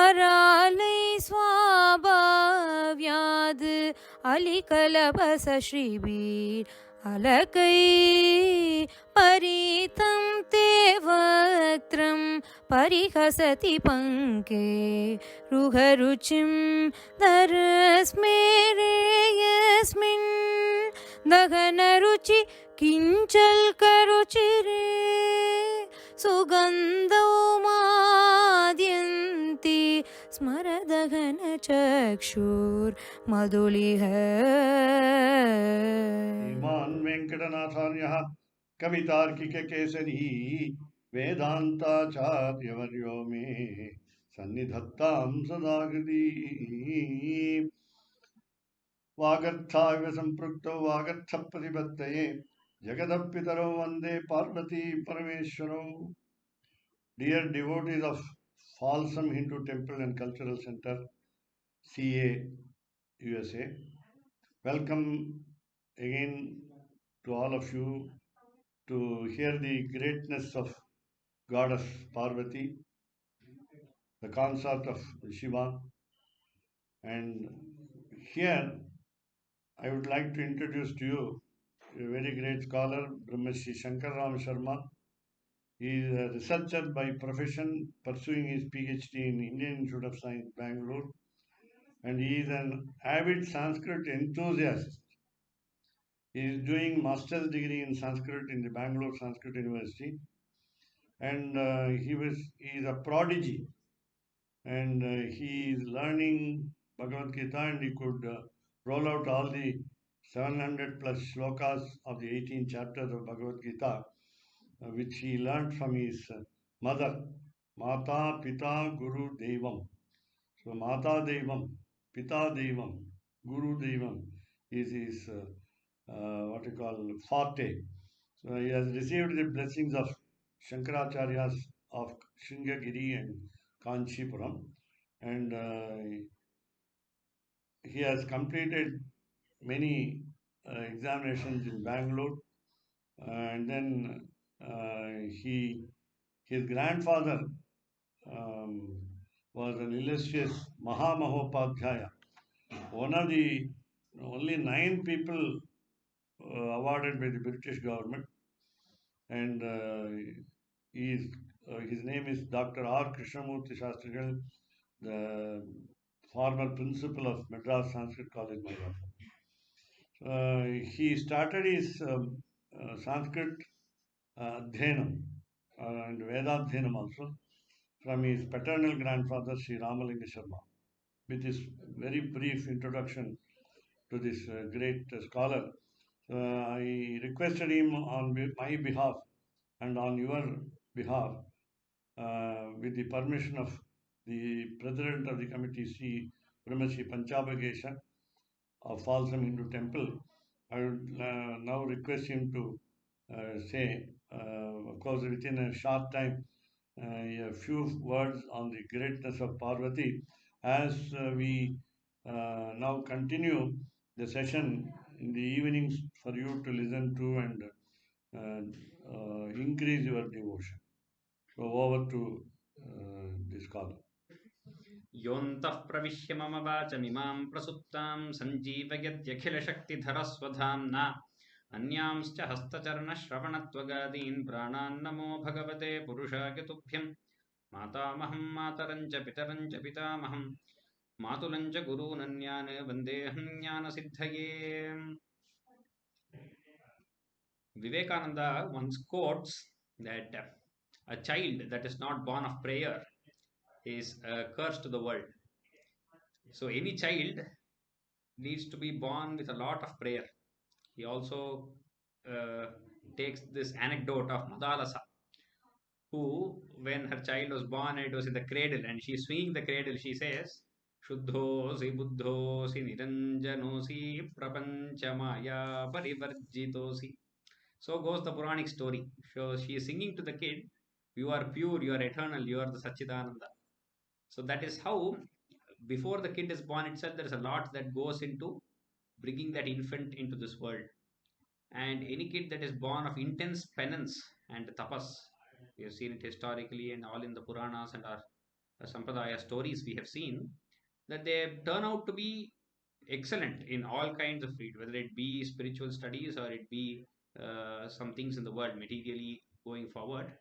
ஆராலை சுவாபாவ்யாது அலிகலபச ஸ்ரீபீர் அலகை பரிதம் தேவக்த்ரம் பரிஹசதி பங்கே ருகருச்சிம் தரஸ்மேரேயஸ்மின் दहनरुचि किञ्चल करुचिरे सुगन्धौमाद्यन्ति स्मरदहनचक्षुर्मधुलिह श्रीमान् वेङ्कटनाथार्यः कवितार्किककेसरी वेदान्ताचार्यवर्यो मे सन्निधत्तां सदा हृदि वागर्थाविव सम्पृक्तौ वागर्थप्रतिपत्तये जगदपितरौ वन्दे Parvati परमेश्वरौ. Dear devotees of Folsom Hindu Temple and Cultural Center, CA, USA, welcome again to all of you to hear the greatness of Goddess Parvati, the consort of Shiva. And here I would like to introduce to you a very great scholar, Brahmashri ShankaraRama Sharma. He is a researcher by profession, pursuing his PhD in Indian Institute of Science, Bangalore, and he is an avid Sanskrit enthusiast. He is doing master's degree in Sanskrit in the Bangalore Sanskrit University, and he is a prodigy, and he is learning Bhagavad Gita, and he could roll out all the 700 plus shlokas of the 18 chapters of Bhagavad Gita, which he learned from his mother, Mata Pita Guru Devam. So Mata Devam, Pita Devam, Guru Devam is his what you call forte. So he has received the blessings of Shankaracharyas of Sringagiri and Kanchipuram, and he has completed many examinations in Bangalore, and then his grandfather was an illustrious Mahamahopadhyaya, one of the only 9 people awarded by the British government, and his name is Dr. R. Krishnamurti Shastrigal, the former principal of Madras Sanskrit College, Mysore. He started his Sanskrit Adhyanam and Vedadhyanam also from his paternal grandfather, Sri Ramalinga Sharma. With his very brief introduction to this great scholar, I requested him on my behalf and on your behalf, with the permission of the president of the committee, Sri Brahmashri Panchabhagesha of Folsom Hindu Temple, I would now request him to say, of course, within a short time, a few words on the greatness of Parvati as we now continue the session in the evenings for you to listen to and increase your devotion. So over to the scholar. योऽन्तः प्रविश्य मम वाचमिमां प्रसुप्तां सञ्जीवयत्यखिलशक्तिधरस्वधाम्ना अन्यांश्च हस्तचरणश्रवणत्वगादीन् प्राणान्नमो भगवते पुरुषाय तुभ्यं मातामहं मातरं च पितरं च पितामहं मातुलं च गुरूनन्यान् वन्देऽहं ज्ञानसिद्धये. Vivekananda once quotes that a child that is not born of prayer is a curse to the world. So any child needs to be born with a lot of prayer. He also takes this anecdote of Madalasa, who, when her child was born, it was in the cradle, and she's swinging the cradle. She says, Shuddhosi buddhosi niranjanosi prapanchamaya parivarjitosi. So goes the Puranic story. So she is singing to the kid, you are pure, you are eternal, you are the Satchidananda. So that is how, before the kid is born itself, there is a lot that goes into bringing that infant into this world. And any kid that is born of intense penance and tapas, we have seen it historically and all in the Puranas and our Sampradaya stories we have seen, that they turn out to be excellent in all kinds of field, whether it be spiritual studies or it be some things in the world materially going forward,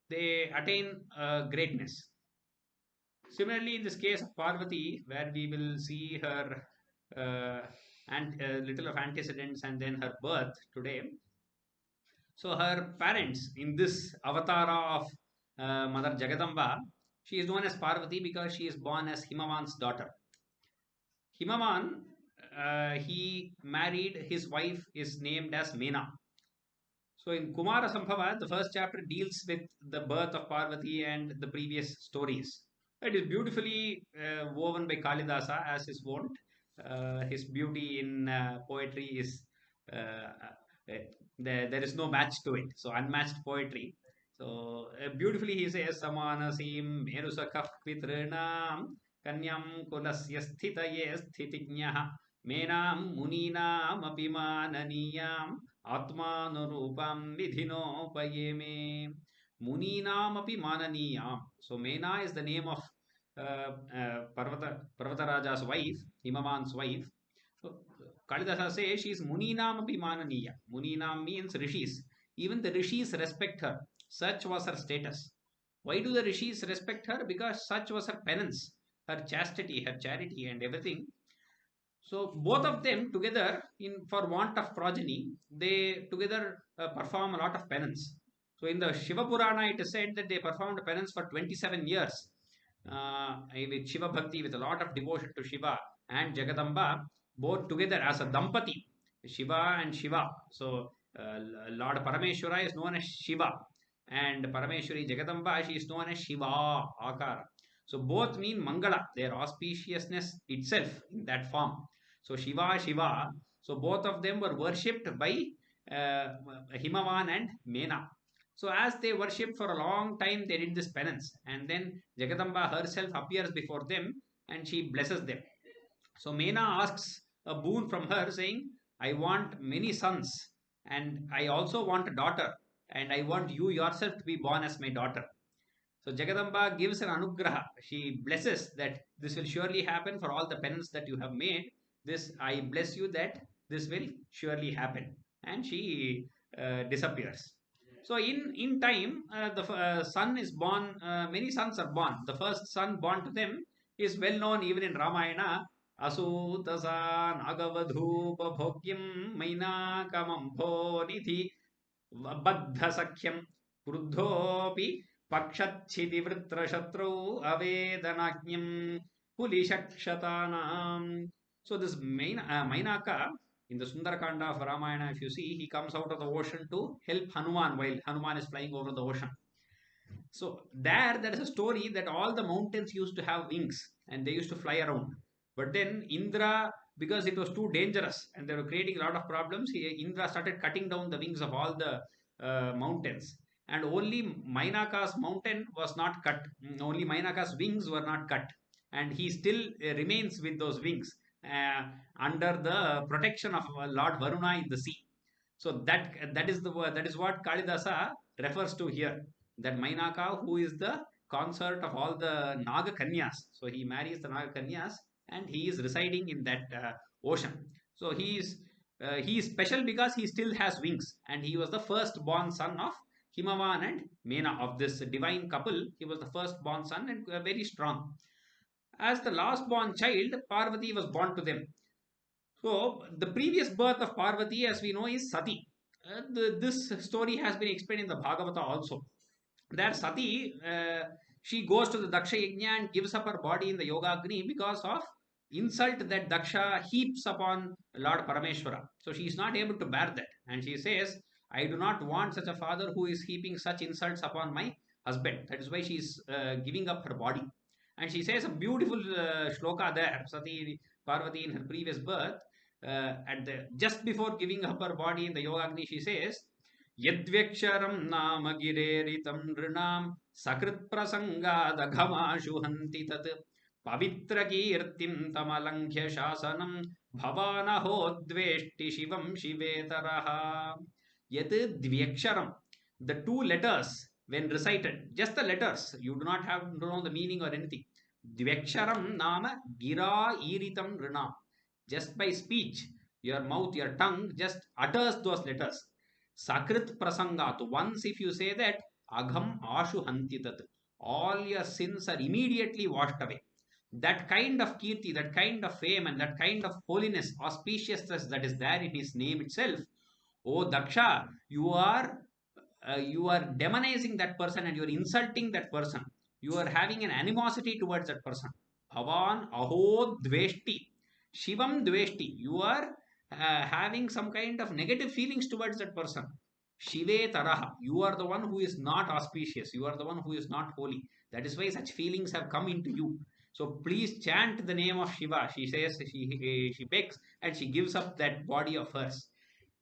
they attain greatness. Similarly, in this case of Parvati, where we will see her and a little of antecedents and then her birth today. So her parents in this avatara of Mother Jagadamba, she is known as Parvati because she is born as Himavan's daughter. Himavan, he married, his wife is named as Mena. So in Kumara Sambhava, the first chapter deals with the birth of Parvati and the previous stories. It is beautifully woven by Kalidasa as is wont. His beauty in poetry is there is no match to it. So unmatched poetry. So beautifully he says Samanasim Merusakah Pitrinam Kanyam Kulasya Sthitaye Sthitignah Menam Muninam Apimananiyam Atmanurupam Vidhinopayeme Muninam api mananiyam. So Mena is the name of Parvataraja's wife, Himavan's wife. So Kalidasa says she is Muninam api mananiya. Muninam means rishis. Even the rishis respect her. Such was her status. Why do the rishis respect her? Because such was her penance, her chastity, her charity, and everything. So both of them together, in for want of progeny, they together perform a lot of penance. So in the Shiva Purana, it is said that they performed penance for 27 years with Shiva Bhakti, with a lot of devotion to Shiva and Jagadamba, both together as a Dampati, Shiva and Shiva. So Lord Parameshwara is known as Shiva, and Parameshwari Jagadamba, she is known as Shiva Akara. So both mean Mangala, their auspiciousness itself in that form. So Shiva, Shiva. So both of them were worshipped by Himavan and Mena. So as they worshipped for a long time, they did this penance, and then Jagadamba herself appears before them and she blesses them. So Mena asks a boon from her, saying, "I want many sons, and I also want a daughter, and I want you yourself to be born as my daughter." So Jagadamba gives an anugraha. She blesses that this will surely happen for all the penance that you have made. This I bless you that this will surely happen, and she disappears. So in time, the son is born. Many sons are born. The first son born to them is well known even in Ramayana. Asutasa Nagavadhupa Bhogyam Maina Kamambho Nidhi Baddha Sakhyam Kruddhopi Pakshachidivritrashatrau Avedanagyam Kulishakshatanam. So this Mainaka in the Sundarakanda of Ramayana, if you see, he comes out of the ocean to help Hanuman while Hanuman is flying over the ocean. So there is a story that all the mountains used to have wings and they used to fly around. But then Indra, because it was too dangerous and they were creating a lot of problems, Indra started cutting down the wings of all the mountains. And only Mainaka's mountain was not cut. Only Mainaka's wings were not cut. And he still remains with those wings under the protection of Lord Varuna in the sea. So that is what Kalidasa refers to here. That Mainaka, who is the consort of all the Naga Kanyas. So he marries the Naga Kanyas and he is residing in that ocean. So he is special because he still has wings, and he was the first born son of Himavan and Mena, of this divine couple. He was the first born son and very strong. As the last born child, Parvati was born to them. So the previous birth of Parvati, as we know, is Sati. This story has been explained in the Bhagavata also. There Sati, she goes to the Daksha Yajna and gives up her body in the Yogagni because of insult that Daksha heaps upon Lord Parameshwara. So she is not able to bear that. And she says, "I do not want such a father who is heaping such insults upon my husband." That is why she is giving up her body. And she says a beautiful shloka there, Sati Parvati in her previous birth, just before giving up her body in the Yogagni, she says, "Yadvyaksharam nama gireritam nrinam sakrit prasangadaghama hanti tat pavitra kirtim tamalankhya shasanam bhavanaho dveshti shivam shivetaraha." Yad dvyaksharam, the two letters when recited, just the letters, you do not have to know the meaning or anything. Dvyaksharam nama gira iritam rinam. Just by speech, your mouth, your tongue just utters those letters. Sakrit prasangat. Once if you say that, agham ashu hantitat. All your sins are immediately washed away. That kind of kirti, that kind of fame, and that kind of holiness, auspiciousness that is there in his name itself. Oh Daksha, you are demonizing that person and you are insulting that person. You are having an animosity towards that person. Bhavan aho dveshti. Shivam dveshti. You are having some kind of negative feelings towards that person. Shive taraha. You are the one who is not auspicious. You are the one who is not holy. That is why such feelings have come into you. So please chant the name of Shiva. She says, she begs and she gives up that body of hers.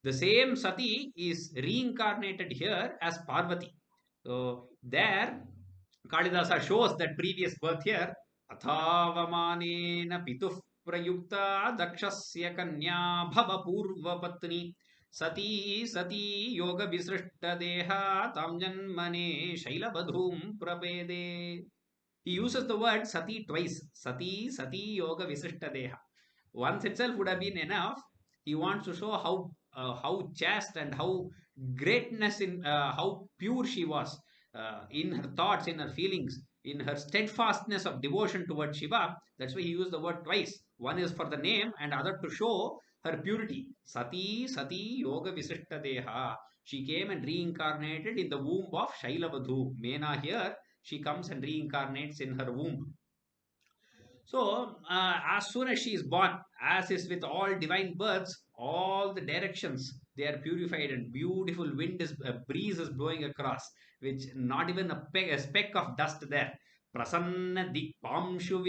The same Sati is reincarnated here as Parvati. So there, Kalidasa shows that previous birth here. Athavanena pituh prayukta dakshasya kanya bhava purva patni sati sati yoga visrishta deha tam janmane shailabadhum prapede. He uses the word sati twice. Sati sati yoga visrishta deha. Once itself would have been enough. He wants to show how chaste and how greatness in how pure she was in her thoughts, in her feelings, in her steadfastness of devotion towards Shiva. That's why he used the word twice. One is for the name, and other to show her purity. Sati Sati Yoga Visishta Deha. She came and reincarnated in the womb of Shailavadhu. Mena here, she comes and reincarnates in her womb. So, as soon as she is born, as is with all divine births, all the directions they are purified and beautiful wind is a breeze is blowing across, which not even a speck of dust there. Prasanna dikpamshu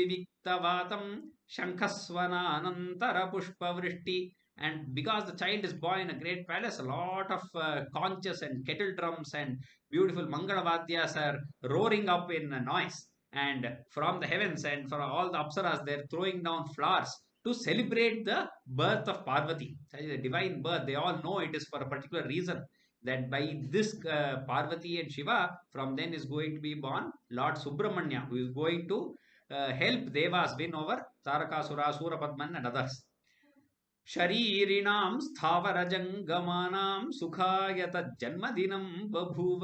viviktavatam shankaswana anantara pushpa vrishti. And because the child is born in a great palace, a lot of conches and kettle drums and beautiful mangalavadhyas are roaring up in noise, and from the heavens and from all the apsaras they're throwing down flowers to celebrate the birth of Parvati. That is a divine birth. They all know it is for a particular reason, that by this Parvati and Shiva, from then is going to be born Lord Subramanya, who is going to help Devas win over Tarakasura, Surapadman and others. शरीरिणां स्थावरजङ्गमानां सुखाय तज्जन्मदिनं बभूव.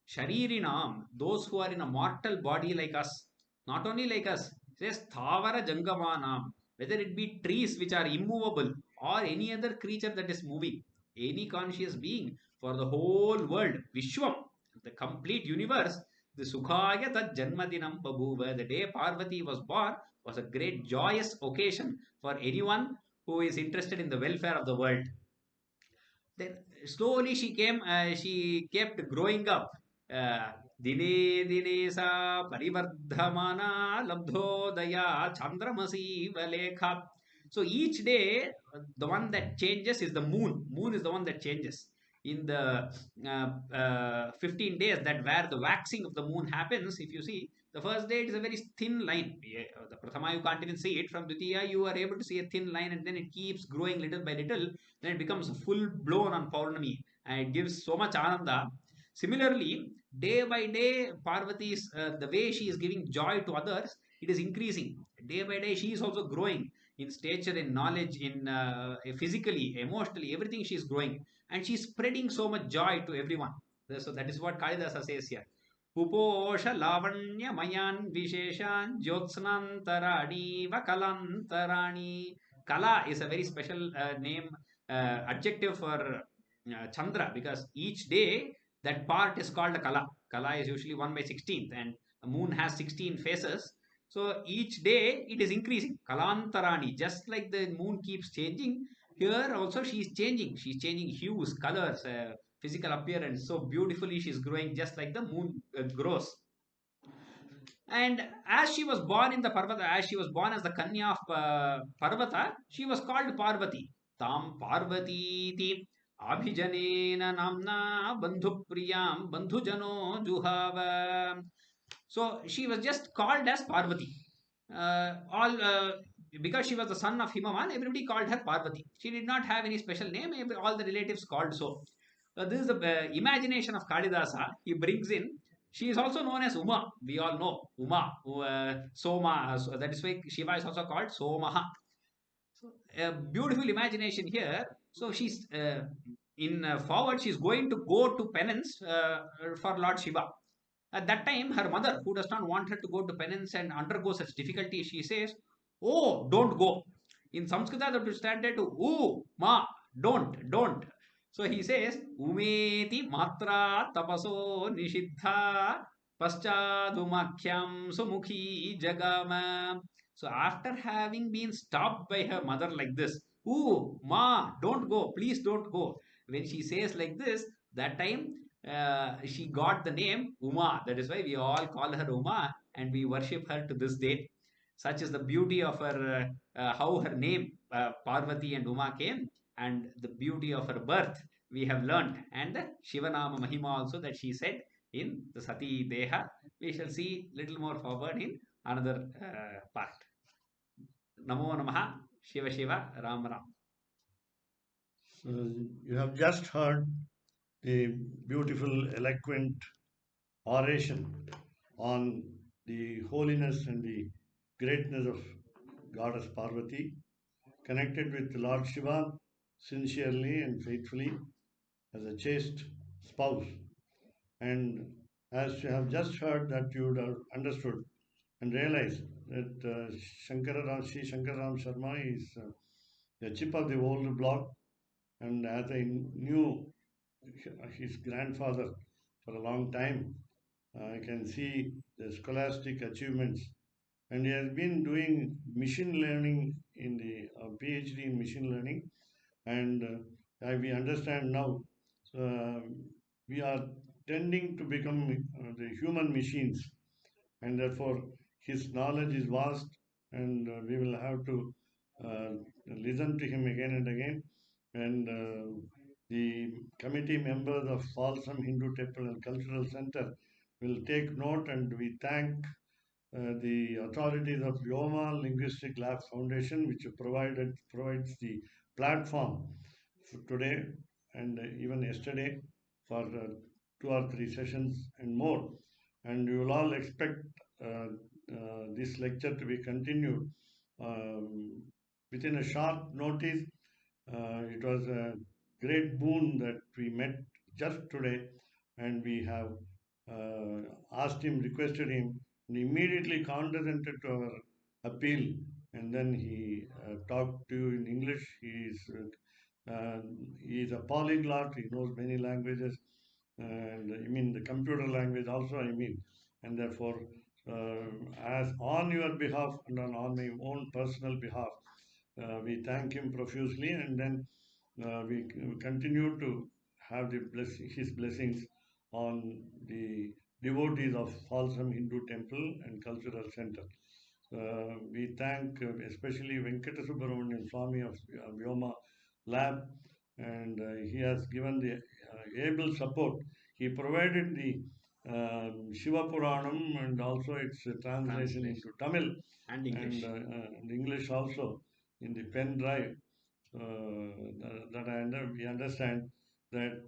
Sharirinam, those who are in a mortal body like us, not only like us, says Thavara Jangamanam, whether it be trees which are immovable or any other creature that is moving, any conscious being for the whole world, Vishwam, the complete universe, the Sukhaya Tat Janmadinam Babhuva, the day Parvati was born, was a great joyous occasion for anyone who is interested in the welfare of the world. Then slowly she kept growing up. Dine dine sa parivardhamana labdhodaya chandramasi valekha. So each day, the one that changes is the moon. Moon is the one that changes. In the 15 days that where the waxing of the moon happens, if you see, the first day it is a very thin line. The Prathama you can't even see it. From Dutiya you are able to see a thin line, and then it keeps growing little by little. Then it becomes full blown on Paurnami, and it gives so much ananda. Similarly, day by day, Parvati's the way she is giving joy to others, it is increasing. Day by day, she is also growing in stature, in knowledge, in physically, emotionally, everything she is growing, and she is spreading so much joy to everyone. So that is what Kalidasa says here. Puposha lavanya mayan visheshan jyotsnantarani vakalantarani. Kala is a very special name, adjective for Chandra, because each day that part is called a Kala. Kala is usually 1 by 16th, and the moon has 16 faces. So each day it is increasing. Kalantarani, just like the moon keeps changing, here also she is changing. She is changing hues, colors, physical appearance. So beautifully she is growing just like the moon grows. And as she was born in the Parvata, as she was born as the Kanya of Parvata, she was called Parvati. Tam Parvati ti Abhijanena Namna Bandhupriyam Bandhujano Juhava. So she was just called as Parvati. All because she was the son of Himavan, everybody called her Parvati. She did not have any special name. All the relatives called so. This is the imagination of Kalidasa. He brings in. She is also known as Uma. We all know Uma, Soma. So that is why Shiva is also called Somaha. So a beautiful imagination here. So she's in forward. She's going to go to penance for Lord Shiva. At that time, her mother, who does not want her to go to penance and undergo such difficulty, she says, "Oh, don't go." In Samskrita, that is translated to "Ooh, ma, don't." So he says, "Umeti matra tapaso nishiddha paschadumakhyam sumukhi jagama." So after having been stopped by her mother like this, "Ooh, ma, don't go, please don't go." When she says like this, that time she got the name Uma. That is why we all call her Uma and we worship her to this date. Such is the beauty of her, how her name Parvati and Uma came, and the beauty of her birth we have learnt, and the Shivanama Mahima also that she said in the Sati Deha. We shall see little more forward in another part. Namo Namaha, Shiva Shiva, Ram Ram. So you have just heard the beautiful, eloquent oration on the holiness and the greatness of Goddess Parvati, connected with Lord Shiva sincerely and faithfully as a chaste spouse. And as you have just heard, that you would have understood and realized that Shankararam Sharma is the chip of the old block, and as I knew his grandfather for a long time, I can see the scholastic achievements, and he has been doing machine learning in the PhD in machine learning, and we understand now we are tending to become the human machines, and therefore his knowledge is vast, and we will have to uh, listen to him again and again. And the committee members of Falsam Hindu Temple and Cultural Center will take note, and we thank the authorities of Vyoma Linguistic Lab Foundation, which provides the platform for today and even yesterday for 2 or 3 sessions and more. And you will all expect this lecture to be continued within a short notice. It was a great boon that we met just today, and we have asked him, requested him, and immediately condescended to our appeal. And then he talked to you in English. He is a polyglot. He knows many languages, and I mean the computer language also. I mean, and therefore, as on your behalf and on my own personal behalf, we thank him profusely, and then we continue to have his blessings on the devotees of Falsam Hindu Temple and Cultural Center. We thank especially Venkata Subramanian Swami of Vyoma Lab, and he has given the able support. He provided the Shiva Puranam and also its translation into Tamil And English. and English also in the pen drive. We understand that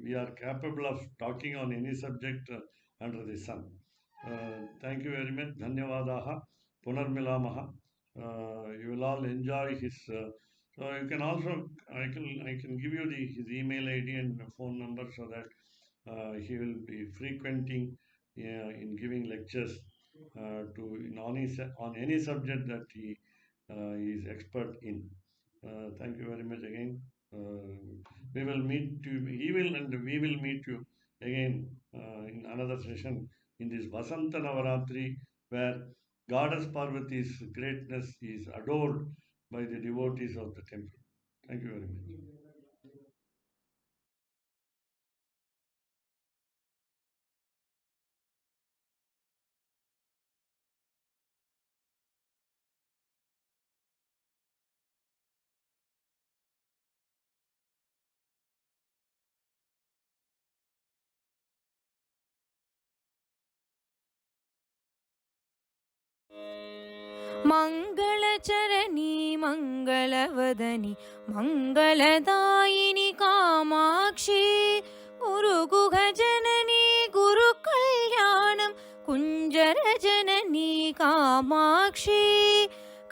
we are capable of talking on any subject under the sun. Thank you very much. Dhanyavadaha. Punarmilamaha. You will all enjoy his. So you can also I can give you his email ID and phone number so that he will be frequenting in giving lectures on any subject that he is expert in. Thank you very much again. We will meet you. He will and we will meet you again in another session in this Vasantha Navarathri, where Goddess Parvati's greatness is adored by the devotees of the temple. Thank you very much. मङ्गलचरणी मङ्गलवदनि मङ्गलदायिनि Kamakshi गुरुगुहजननी गुरुकल्याणं कुञ्जरजननी Kamakshi